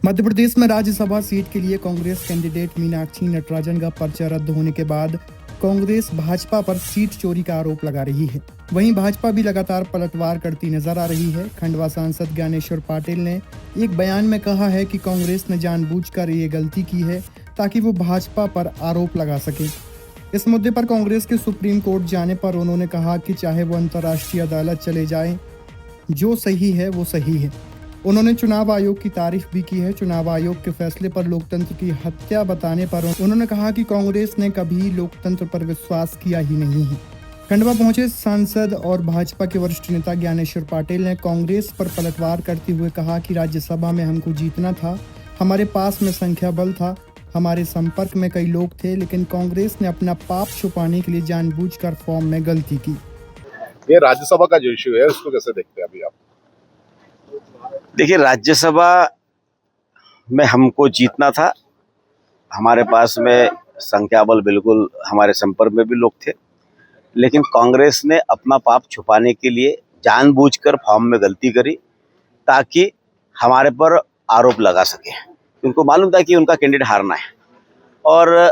मध्य प्रदेश में राज्यसभा सीट के लिए कांग्रेस कैंडिडेट मीनाक्षी नटराजन का पर्चा रद्द होने के बाद कांग्रेस भाजपा पर सीट चोरी का आरोप लगा रही है। वहीं भाजपा भी लगातार पलटवार करती नजर आ रही है। खंडवा सांसद ज्ञानेश्वर पाटिल ने एक बयान में कहा है कि कांग्रेस ने जानबूझकर ये गलती की है ताकि वो भाजपा पर आरोप लगा सके। इस मुद्दे पर कांग्रेस के सुप्रीम कोर्ट जाने पर उन्होंने कहा कि चाहे वो अंतर्राष्ट्रीय अदालत चले जाएं, जो सही है वो सही है। उन्होंने चुनाव आयोग की तारीफ भी की है। चुनाव आयोग के फैसले पर लोकतंत्र की हत्या बताने पर उन्होंने कहा कि कांग्रेस ने कभी लोकतंत्र पर विश्वास किया ही नहीं है। खंडवा पहुंचे सांसद और भाजपा के वरिष्ठ नेता ज्ञानेश्वर पाटिल ने कांग्रेस पर पलटवार करते हुए कहा कि राज्यसभा में हमको जीतना था, हमारे पास में संख्या बल था, हमारे संपर्क में कई लोग थे, लेकिन कांग्रेस ने अपना पाप छुपाने के लिए जानबूझकर फॉर्म में गलती की। ये राज्यसभा का जो इश्यू है उसको कैसे देखते हैं अभी आप? देखिए, राज्यसभा में हमको जीतना था, हमारे पास में संख्या बल बिल्कुल हमारे संपर्क में भी लोग थे, लेकिन कांग्रेस ने अपना पाप छुपाने के लिए जानबूझकर फॉर्म में गलती करी ताकि हमारे पर आरोप लगा सके। उनको मालूम था कि उनका कैंडिडेट हारना है और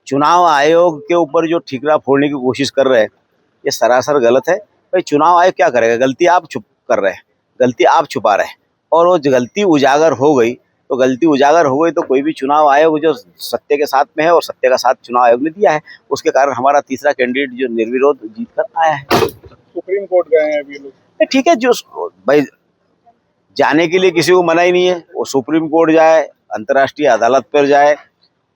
चुनाव आयोग के ऊपर जो ठीकरा फोड़ने की कोशिश कर रहे हैं ये सरासर गलत है। भाई, चुनाव आयोग क्या करेगा? गलती आप छुप कर रहे हैं, गलती आप छुपा रहे हैं, और वो गलती उजागर हो गई तो गलती उजागर हो गई तो कोई भी चुनाव आयोग जो सत्य के साथ में है और सत्य का साथ चुनाव आयोग ने दिया है, उसके कारण हमारा तीसरा कैंडिडेट जो निर्विरोध जीत कर आया है। सुप्रीम कोर्ट गए हैं अभी लोग। ठीक है, जो भाई जाने के लिए किसी को मना ही नहीं है, वो सुप्रीम कोर्ट जाए, अंतर्राष्ट्रीय अदालत पर जाए,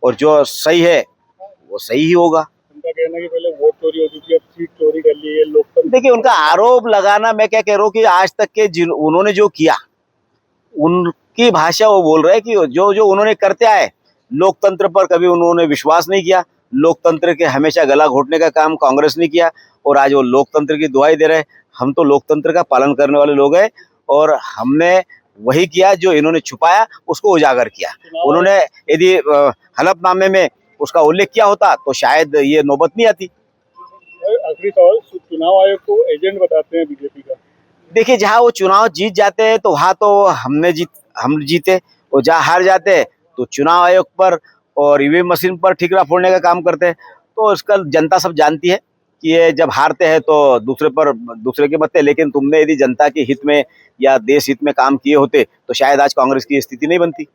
और जो सही है वो सही ही होगा। उनका कहना है कि पहले वोट चोरी होती थी, अब सीट चोरी कर ली है लोकतंत्र। देखिए, उनका आरोप लगाना, मैं क्या कह रहा हूँ कि आज तक के उन्होंने जो किया उनकी भाषा वो बोल रहे हैं कि जो जो उन्होंने करते आए, लोकतंत्र पर कभी उन्होंने विश्वास नहीं किया, लोकतंत्र के हमेशा गला घोटने का काम कांग्रेस ने किया, और आज वो लोकतंत्र की दुहाई दे रहे हैं। हम तो लोकतंत्र का पालन करने वाले लोग हैं और हमने वही किया जो इन्होंने छुपाया, उसको उजागर किया। उन्होंने यदि हलफनामे में उसका उल्लेख किया होता तो शायद ये नौबत नहीं आती। आखिरी सवाल, चुनाव आयोग को एजेंट बताते हैं बीजेपी का। देखिए, जहाँ वो चुनाव जीत जाते हैं तो वहाँ तो हम जीते, और जहाँ हार जाते हैं तो चुनाव आयोग पर और ईवीएम मशीन पर ठीकरा फोड़ने का काम करते हैं। तो इसका जनता सब जानती है कि ये जब हारते हैं तो दूसरे के बत्ते, लेकिन तुमने यदि जनता के हित में या देश हित में काम किए होते तो शायद आज कांग्रेस की स्थिति नहीं बनती।